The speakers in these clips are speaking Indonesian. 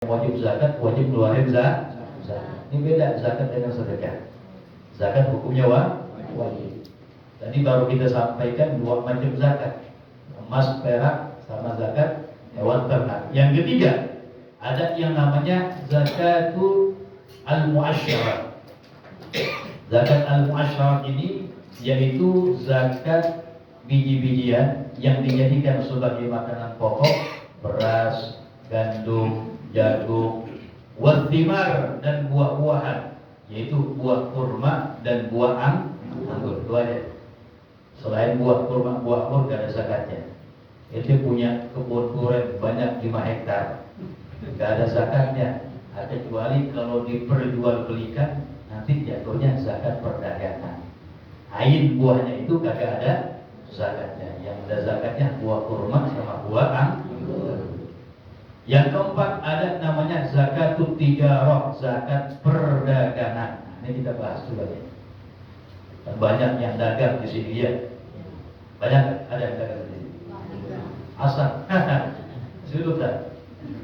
wajib zakat, wajib keluarin zakat. Ini beda zakat dengan sedekah. Zakat hukumnya wajib. Tadi baru kita sampaikan dua macam zakat, emas, perak, sama zakat hewan ternak. Yang ketiga, ada yang namanya zakatul al-mu'asyarah. Zakat al-mu'asyarah ini yaitu zakat biji-bijian yang dijadikan sebagai makanan pokok, beras, gandum, jagung, wathimar, dan buah-buahan, yaitu buah kurma dan buah anggur. Itu aja. Selain buah kurma, buah anggur gak ada zakatnya. Itu punya kebun durian banyak 5 hektar, gak ada zakatnya. Kecuali kalau diperjualbelikan, nanti jatuhnya zakat perdagangan. Ain buahnya itu kagak ada zakatnya. Yang ada zakatnya buah kurma sama buah anggur. Yang keempat ada namanya zakatul tijarah, zakat perdagangan. Ini kita bahas dulu ya. Banyak yang dagang di sini ya. Banyak ada yang dagang di sini. Asal, sudah tak?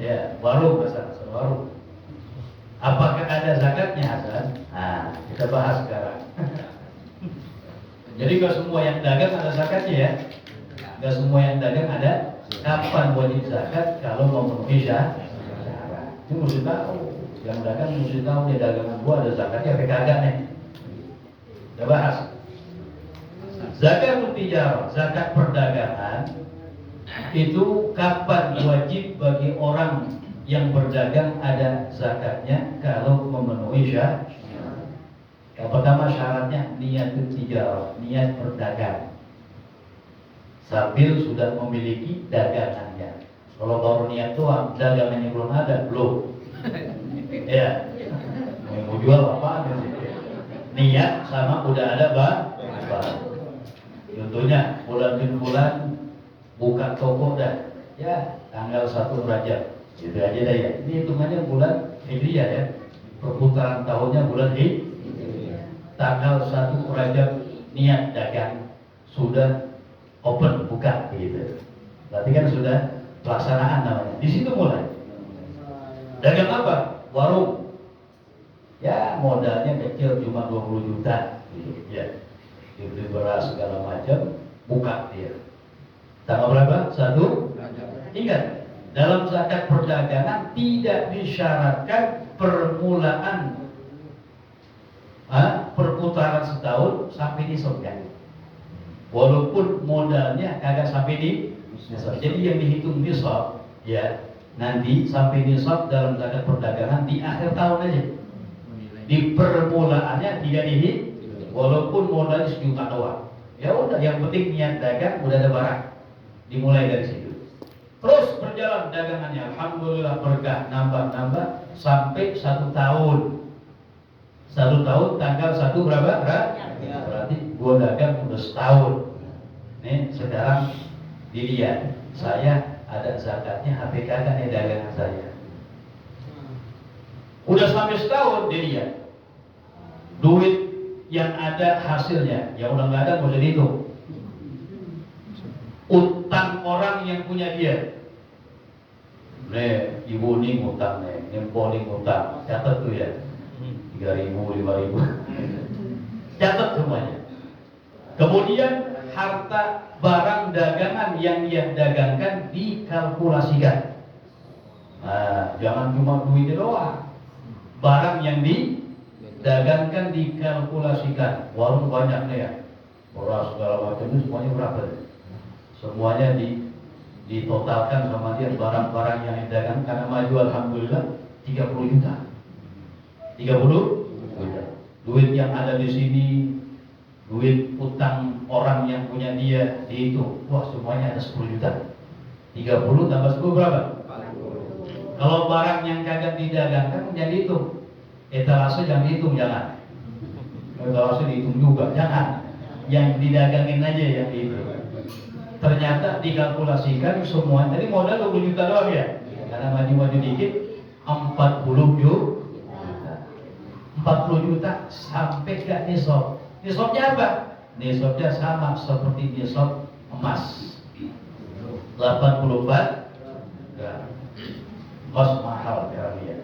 Ya, warung besar, warung. Apakah ada zakatnya Hasan? Nah, kita bahas sekarang. Jadi gak semua yang dagang ada zakatnya ya. Gak semua yang dagang ada. Kapan wajib zakat? Kalau mau memenuhi syarat. Ini mesti tahu. Yang dagang mesti tahu nih dagangan gua ada zakatnya apa kagak nih. Kita bahas. Zakat tijarah, zakat perdagangan itu kapan wajib bagi orang yang berdagang ada zakatnya kalau memenuhi syarat. Yang pertama syaratnya niat tijarah, niat berdagang. Sambil sudah memiliki dagangannya. Kalau baru niat doang, dagangannya belum ada, belum. Ya, mau jual apa? Niat sama udah ada barang. Contohnya bulan buka toko dah, ya tanggal 1 Rajab, gitu aja dah ya. Ini hitungannya bulan Hijriah ya, perputaran tahunnya bulan Hijriah. Tanggal 1 Rajab niat dagang sudah open buka gitu. Berarti kan sudah pelaksanaan namanya. Di situ mulai. Dagang apa? Warung. Ya modalnya kecil cuma 20 juta gitu ya. Dibeli beras segala macam, buka dia. Tanggal berapa? 1. Ingat, dalam zakat perdagangan tidak disyaratkan permulaan perputaran setahun sampai nisabnya. Walaupun modalnya kagak sampai di nisab. Jadi yang dihitung nisab ya nanti sampai nisab dalam zakat perdagangan di akhir tahun aja. Di permulaannya tidak dihitung. Walaupun modalnya 1 juta doang. Ya udah, yang penting niat dagang udah ada barang. Dimulai dari situ. Terus berjalan dagangannya, alhamdulillah berkah, nambah sampai 1 tahun. 1 tahun tanggal 1 berapa? Berarti gua dagang udah setahun. Nih sekarang dilihat, saya ada zakatnya HP kagak nih dagangan saya. Udah sampai setahun dilihat. Duit yang ada hasilnya, ya udah nggak ada boleh dihitung. Utang orang yang punya dia. Nih, ibu nih ngutang nih, nempo nih ngutang, catat tuh ya. 3.000, 5.000. Catat semuanya. Kemudian harta barang dagangan yang dia dagangkan dikalkulasikan. Nah, jangan cuma duitnya doang. Barang yang didagangkan dikalkulasikan. Warung banyak nih ya. Beras segala macam itu semuanya berapa? Semuanya ditotalkan sama dia barang-barang yang didagangkan karena maju alhamdulillah 30 juta. 30 juta. Duit yang ada di sini, duit utang orang yang punya dia dihitung. Wah, semuanya ada 10 juta. 30 tambah 10 berapa? 40. Kalau barang yang kagak didagangkan jangan dihitung. Etalase jangan dihitung, jangan. Etalase dihitung juga, jangan. Yang didagangin aja yang dihitung. Ternyata dikalkulasikan semua. Tadi modal 20 juta doang ya. Karena maju-maju dikit 40 juta. 40 juta sampai ke nisab. Nisabnya apa? Nisabnya sama seperti nisab emas. 84 gram. Mas mahal ya dia.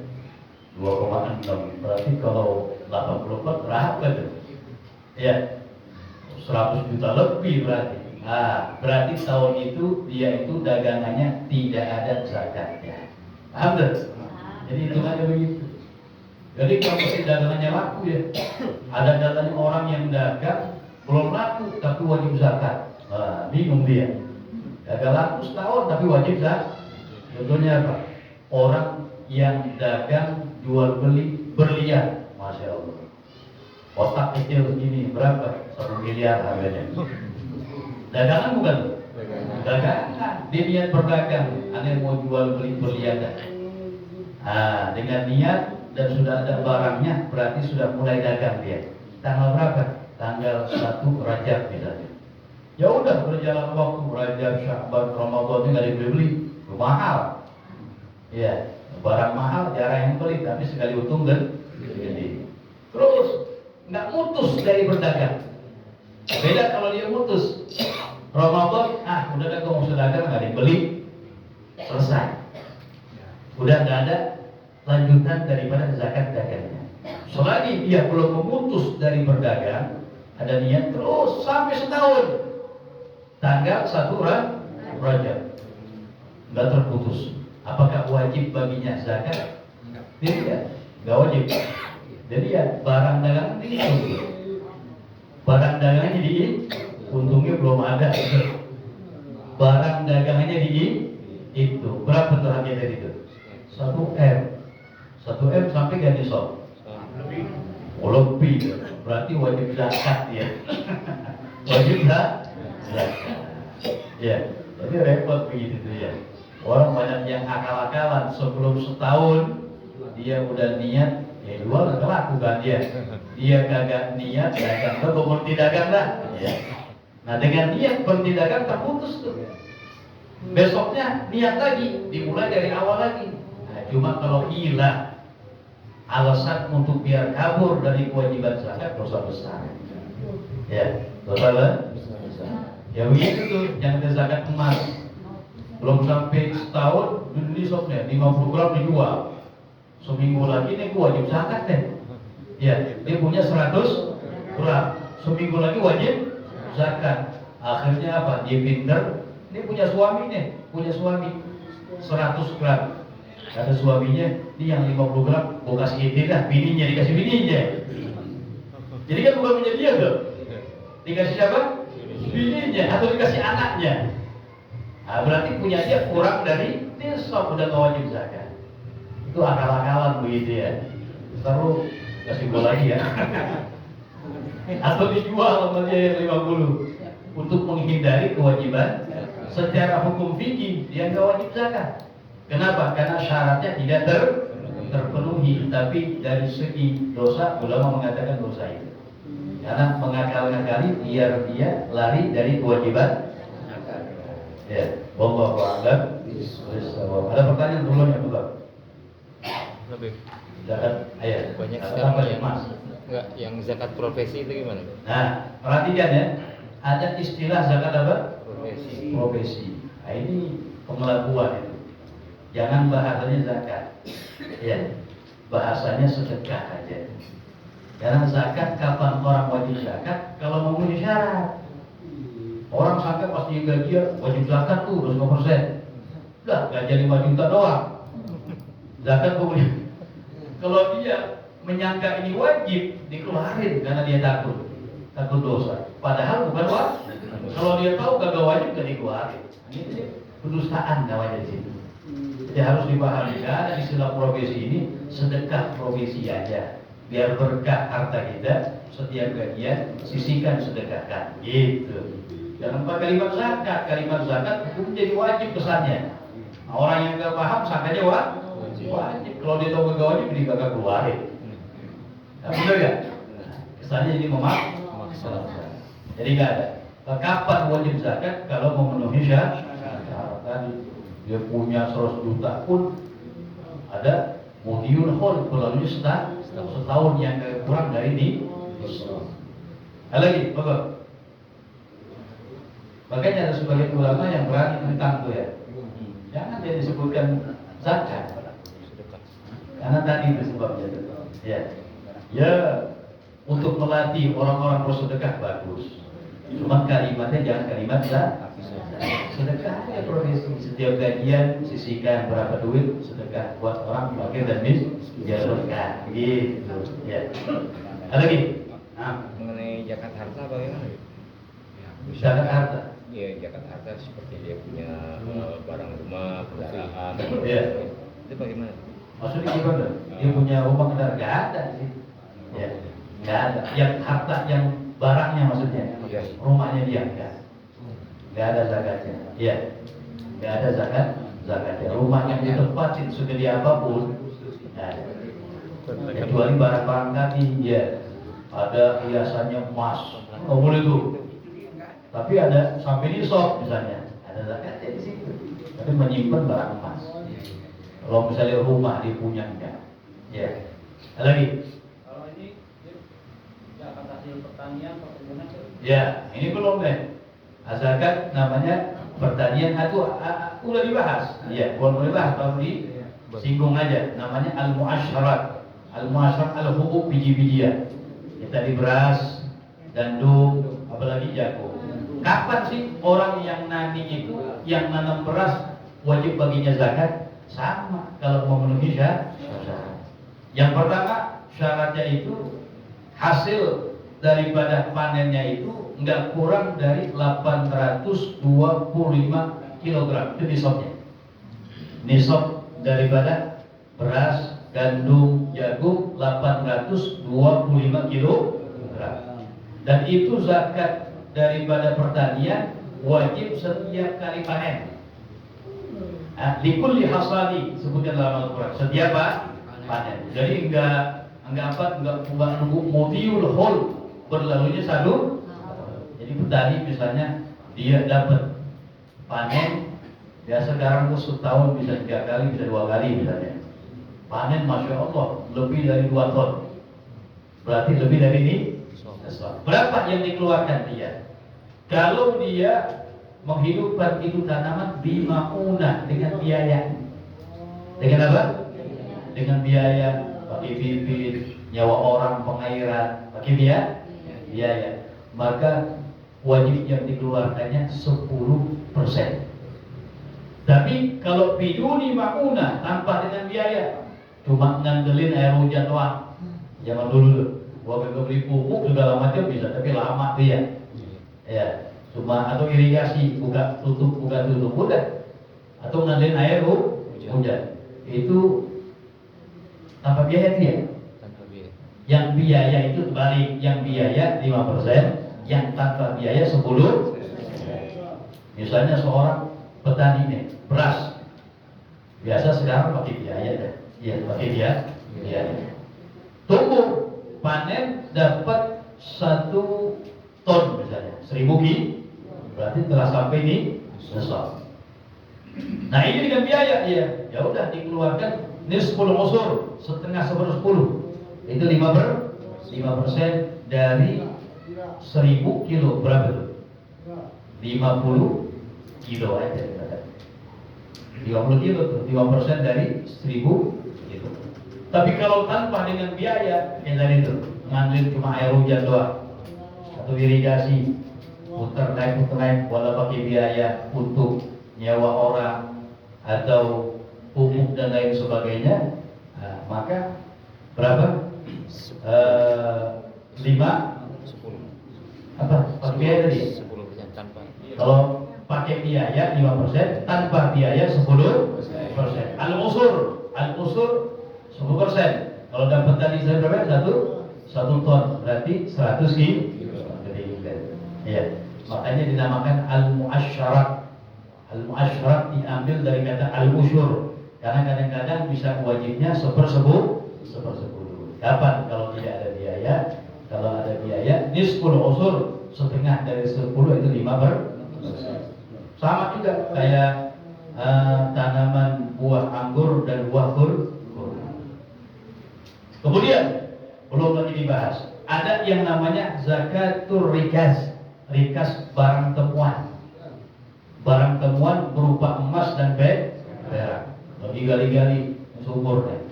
2,6 berarti kalau 84 berapa tuh? Ya, 100 juta lebih berarti. Nah, berarti tahun itu dia itu dagangannya tidak ada zakatnya. Paham tuh? Jadi hitungannya begitu. Jadi kalau dagangannya laku ya, ada datanya orang yang dagang belum laku tapi wajib zakat. Nah, bingung dia. Gagal laku setahun tapi wajib zakat. Contohnya apa? Orang yang dagang jual beli berlian, masya Allah. Kotak kecil begini berapa? 1 miliar harganya. Dagangan bukan? Dagangan. Dia niat berdagang. Anda mau jual beli berlian. Nah, dengan niat dan sudah ada barangnya, berarti sudah mulai dagang dia. Tanggal berapa? Tanggal 1 Rajab misalnya. Ya udah berjalan waktu Rajab, Sya'ban, Ramadan ini nggak dibeli, mahal. Ya, barang mahal jarang yang beli, tapi sekali untung dan gede. Terus nggak mutus dari berdagang. Beda kalau dia mutus. Ramadan, udah dah gue mau dagang nggak dibeli, selesai. Udah nggak ada lanjutan daripada zakat dagangnya. Selagi dia belum memutus dari berdagang, ada niat terus sampai setahun. Tanggal 1 Rajab nggak terputus. Apakah wajib baginya zakat? Tidak, nggak wajib. Jadi ya barang dagangan dihitung. Barang dagangannya untungnya belum ada. Barang dagangannya itu berapa tuh harganya tadi itu? 1 M. 1 M sampai ganti sok. Lebih. Berarti wajib zakat ya. Wajib zakat. Ya, jadi repot begitu tuh ya. Orang banyak yang akal-akalan sebelum setahun dia udah niat ya jual nggak laku kan dia kagak niat dagang tuh berhenti dagang dah ya. Nah dengan niat berhenti dagang terputus tuh, besoknya niat lagi dimulai dari awal lagi. Nah, cuma kalau hilang alasan untuk biar kabur dari kewajiban zakat, dosa besar ya, dosa besar ya. Begitu tuh yang ada zakat emas belum sampai setahun beli sopnya 50 gram dijual, seminggu lagi nih gua wajib zakat deh ya. Dia punya 100 gram, seminggu lagi wajib zakat. Akhirnya apa? Dia pinter, dia punya suami nih, punya suami 100 gram. Kata suaminya, ini yang 50 gram gua kasih ide dah, bininya dikasih bininya. Jadi kan bukan punya dia tuh, dikasih siapa? Bininya atau dikasih anaknya. Nah, berarti punya dia kurang dari nisab, udah nggak wajib zakat. Itu akal-akalan begitu ya. Terus kasih gua lagi ya. Atau dijual sama dia yang 50 untuk menghindari kewajiban. Secara hukum fikih dia nggak wajib zakat. Kenapa? Karena syaratnya tidak terpenuhi. Tapi dari segi dosa, ulama mengatakan dosa itu. Karena mengakal-ngakali biar dia lari dari kewajiban. Ya, wallahu a'lam. Ada pertanyaan dulu ya, Pak? Lebih. Zakat ayat. Banyak apa ya, Mas? Enggak, yang zakat profesi itu gimana? Nah, perhatikan ya. Ada istilah zakat apa? Profesi. Profesi. Nah, ini pengelabuan itu. Jangan bahasanya zakat. Ya. Bahasanya sedekah aja. Karena zakat kapan orang wajib zakat? Kalau memenuhi syarat. Orang sampai pas dia gajian wajib zakat tuh 25%. Udah gaji 5 juta doang. Zakat kemudian. Kalau dia menyangka ini wajib, dikeluarin karena dia takut dosa. Padahal bukan wajib. Kalau dia tahu kagak wajib, gak dikeluarin. Ini sih pendustaan namanya di situ. Jadi harus dipahami karena istilah profesi ini sedekah profesi aja. Biar berkah harta kita, setiap gajian sisihkan sedekahkan. Gitu. Jangan pakai kalimat zakat hukum jadi wajib kesannya. Nah, orang yang nggak paham sangkanya wajib. Kalau dia tahu nggak wajib, dia kagak keluarin. Nah, benar ya? Kesannya jadi memaksa. Jadi nggak ada. Kapan wajib zakat? Kalau memenuhi syarat tadi. Dia punya 100 juta pun ada mudiun hol melalui setahun yang kurang dari ini. Lagi, Bapak. Makanya ada sebagian ulama yang berani tentang itu ya. Jangan dia disebutkan zakat. Karena tadi itu sebabnya itu. Ya. Ya, untuk melatih orang-orang bersedekah bagus. Cuma kalimatnya jangan kalimat sedekah ya profesi. Setiap gajian sisihkan berapa duit sedekah buat orang fakir dan biar berkah. Gitu. Ya. Ada lagi? Nah, Mengenai zakat harta bagaimana? zakat harta. Iya, zakat harta seperti dia punya barang rumah, kendaraan. Iya. Itu bagaimana? Maksudnya gimana? Dia punya rumah kendaraan? Gak ada sih. Ya, gak ada. Yang harta, yang barangnya maksudnya. Iya. Rumahnya dia enggak. Gak ada zakatnya. Iya. Gak ada zakatnya. Rumah yang ditempatin segede apapun. Nah, kecuali barang-barang tadi, ya. Ada hiasannya emas. Oh boleh tuh. Tapi ada sampai nisab misalnya. Ada zakatnya di situ. Tapi menyimpan barang emas. Kalau misalnya rumah dia punya enggak. Ya. Ada lagi? Kalau ini zakat hasil pertanian perkebunan. Ya, ini belum deh. Zakat namanya pertanian itu udah dibahas. Ya, belum dibahas baru disinggung aja. Namanya al-mu'asyarat. Al-mu'asyarat al-hubub biji-bijian. Ya, tadi beras, gandum, apalagi jagung. Kapan sih orang yang nani itu, yang nanam beras wajib baginya zakat? Sama kalau memenuhi syarat. Yang pertama syaratnya itu hasil daripada panennya itu nggak kurang dari 825 kg. Itu nisabnya. Nisab daripada beras, gandum, jagung 825 kg. Dan itu zakat daripada pertanian wajib setiap kali panen. Likulli hasadi sebutkan dalam Al-Quran. Setiap panen. Jadi enggak nunggu mutiul hol berlalunya satu. Jadi petani misalnya dia dapat panen, ya sekarang tuh setahun bisa 3 kali, bisa 2 kali misalnya. Panen masya Allah lebih dari 2 ton. Berarti lebih dari ini. Berapa yang dikeluarkan dia? Kalau dia menghidupkan itu tanaman bimaunah dengan biaya. Dengan apa? Dengan biaya pakai bibit, nyawa orang, pengairan, pakai biaya. Maka wajib yang dikeluarkannya 10%. Tapi kalau biduni maunah tanpa dengan biaya, cuma ngandelin air hujan doang. Zaman dulu tuh, gua beli pupuk segala macam bisa, tapi lama tuh ya. Ya. Cuma atau irigasi buka tutup udah, atau ngandelin air hujan itu tanpa biaya itu ya. Tanpa biaya. Yang biaya itu balik, yang biaya 5%, yang tanpa biaya 10%. Misalnya seorang petani nih beras, biasa sekarang pakai biaya deh, ya pakai biaya. Tumbuh panen dapat 1 ton misalnya 1000 kg. Berarti telah sampai di nisab. Nah ini dengan biaya ya udah dikeluarkan nisful usur, setengah 1/10. Itu 5% dari 1000 kilo. Berapa tuh? 50 kilo aja. 50 kilo tuh 5% dari 1000 kilo. Tapi kalau tanpa dengan biaya, yang tadi itu ngandelin cuma air hujan doang atau irigasi, putar naik, wala pakai biaya untuk nyawa orang atau pupuk dan lain sebagainya, maka berapa? 5 10. apa? Pakai biaya tadi? 10% tanpa. Kalau pakai biaya 5%, tanpa biaya 10%. Al-usur 10%. Kalau dapat tadi saya berapa? 1 ton, berarti 100 kilo. Ya. Makanya dinamakan al-mu'asyarat. Al-mu'asyarat diambil dari kata al-usyur. Karena kadang-kadang bisa wajibnya 1/10. Kapan kalau tidak ada biaya? Kalau ada biaya, nisful usur, setengah dari 10 itu 5%. Sama juga kayak tanaman buah anggur dan buah kurma. Kemudian belum lagi dibahas, ada yang namanya zakatur rikas. Rikas barang temuan. Barang temuan berupa emas dan perak. Lagi gali-gali sumurnya.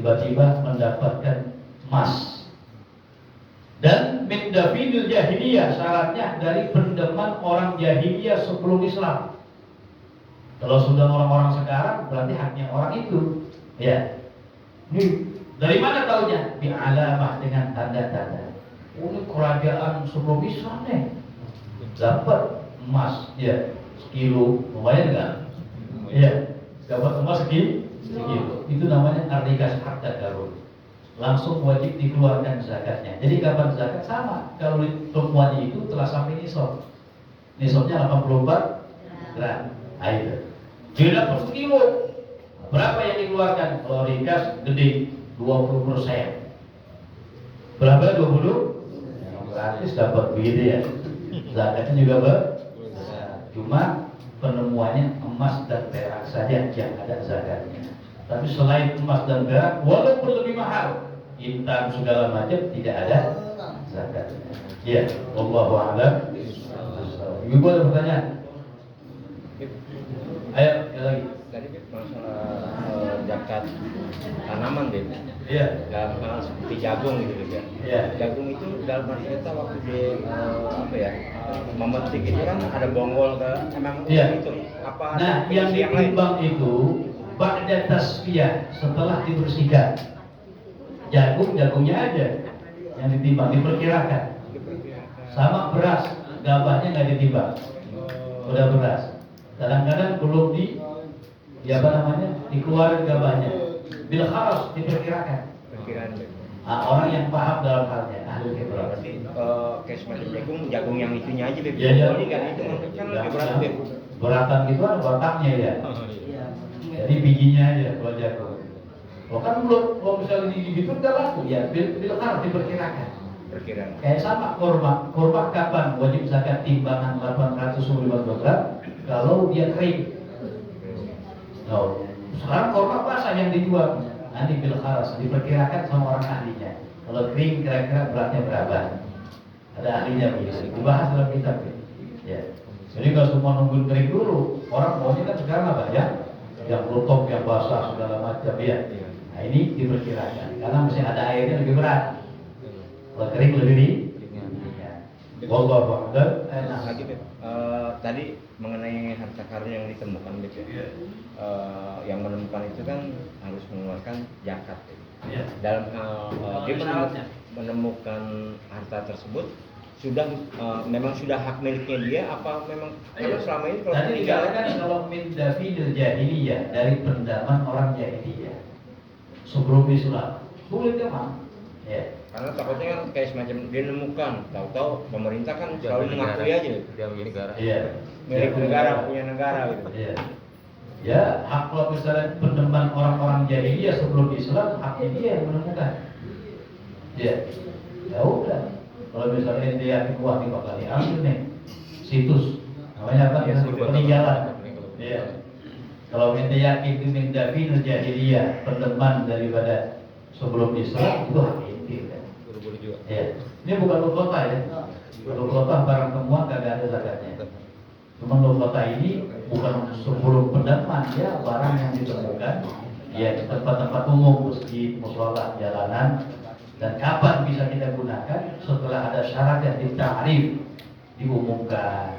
tiba-tiba mendapatkan emas. Dan min dafidil jahiliyah, syaratnya dari pendeman orang jahiliyah sebelum Islam. Kalau sudah orang-orang sekarang berarti haknya orang itu. Ya. Ini dari mana taunya? Bi alamah, dengan tanda-tanda. Oh, ini kerajaan sebelum Islam nih. Dapat emas, ya, sekilo, lumayan kan? Iya, dapat emas sekilo. Itu namanya ardikas harta karun. Langsung wajib dikeluarkan zakatnya. Jadi kapan zakat? Sama. Kalau perempuannya itu telah sampai nisab. Nisabnya 84 gram. Air. Dia dapat sekilo. Berapa yang dikeluarkan? Kalau rikas gede 20%. Berapa 20? Gratis dapat begitu ya. Zakatnya juga besar. Cuma penemuannya emas dan perak saja yang ada zakatnya. Tapi selain emas dan perak, walaupun lebih mahal, intan segala macam, tidak ada zakatnya. Iya, wallahu a'lam. Ibu ada pertanyaan? Ayo, lagi. Tadi masalah zakat tanaman deh. Iya. Dalam hal seperti jagung gitu ya. Iya. Jagung itu dalam arti kita waktu dia memetik itu kan ada bonggol ke emang Iya. itu. Apa Nah, ada yang fungsi lain? ditimbang itu ba'da tasfiyah, setelah dibersihkan. Jagungnya aja yang ditimbang, diperkirakan. Sama beras, gabahnya nggak ditimbang. Udah beras. Kadang-kadang belum dikeluarin gabahnya. Bil kharas, diperkirakan. Perkiraan deh. Nah, orang yang paham dalam halnya, ahli kibrat. Berarti kayak semacam jagung yang itunya aja deh. Iya, iya. Boli kan itu kan lebih berat deh. Beratan gitu kan otaknya ya. Jadi bijinya aja kalau jagung. Kalau kan belum, kalau misalnya digigit udah laku ya, bil kharas diperkirakan. Perkiraan. Kayak sama kurma kapan wajib zakat timbangan 850 gram kalau dia kering. No. Sekarang kurma basah yang dijual, nanti bil kharas diperkirakan sama orang ahlinya. Kalau kering kira-kira beratnya berapa? Ada ahlinya begitu. Dibahas dalam kitab. Ya. Jadi kalau semua nunggu kering dulu, orang maunya kan sekarang apa ya? Yang lutok, yang basah segala macam ya. Nah ini diperkirakan karena masih ada airnya lebih berat. Kalau kering lebih ringan. Wallahu a'lam. Nah, lagi Beb, tadi mengenai harta karun yang ditemukan Beb ya. Yang menemukan itu kan harus mengeluarkan zakat. Iya. Dalam hal dia menemukan harta tersebut sudah memang sudah hak miliknya dia apa memang karena selama ini kalau tadi tinggal dikatakan kalau min dafidil jahiliyah, dari pendaman orang jahiliyah sebelum Islam boleh memang ya. karena takutnya kan kayak semacam dia menemukan tahu-tahu pemerintah kan selalu mengakui aja dia milik negara. Iya. milik negara punya negara gitu. Iya. Ya, hak kalau misalnya pendeman orang-orang jahiliyah sebelum Islam, haknya dia yang menemukan. Iya. Ya udah. Kalau misalnya dia yakin wah ini bakal diambil nih situs namanya apa? Peninggalan. Iya. Kalau ente yakin itu min dafidil jahiliyah, pendeman daripada sebelum Islam, itu hak ente kan. Boleh juga. Iya. Ini bukan lukota ya. Lukota barang temuan kagak ada zakatnya. Cuma lukota ini bukan sebelum pendaman ya, barang yang ditemukan ya di tempat-tempat umum, masjid, mushola, jalanan. Dan kapan bisa kita gunakan? Setelah ada syarat yang ditarif, diumumkan.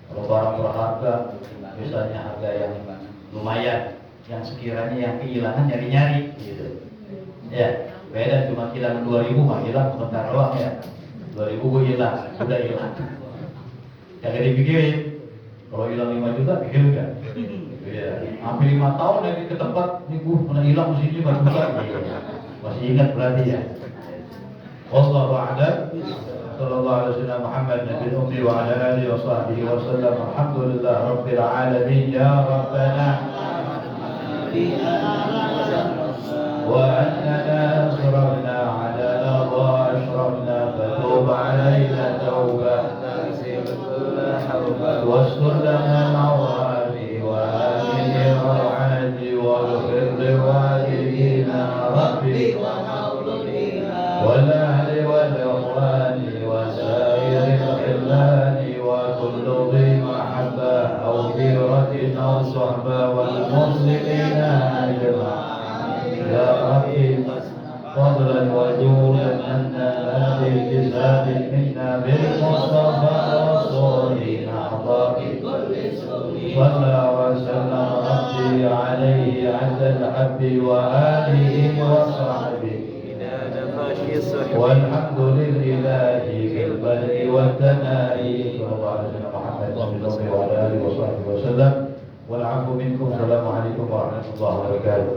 Kalau barang berharga, misalnya harga yang lumayan, yang sekiranya yang kehilangan nyari-nyari, gitu. Ya, beda cuma hilang 2.000 mah hilang sebentar doang ya. 2.000 gue hilang, udah hilang. Kagak dipikirin. Kalau hilang 5 juta, pikir kan? Iya. Hampir 5 tahun lagi ke tempat, nih gue pernah hilang di sini baru buka. Masih ingat berarti ya. Wallahu a'lam. Sallallahu alaihi wasallam Muhammad Nabi Ummi wa ala alihi wa sahbihi wa sallam. Alhamdulillah Rabbil alamin ya Rabbana. وأننا أسرفنا على لظى أشرفنا فتوب علينا توبة واستر لنا العورات وآمن الروعات واغفر لوالدينا ربي والأهل والإخوان وسائر الخلان وكل ذي محبة أو غيرة أو صحبة والمسلمين أجمعين يا ربي فضلا وجودا أن هذه الجساد منا بالمصطفى رسول أعضاء صلى وسلم ربي عليه عز الحب وآله وصحبه والحمد لله في البر والثناء صلى الله على سيدنا محمد وعلى آله وصحبه وسلم والعفو منكم. السلام عليكم ورحمة الله وبركاته.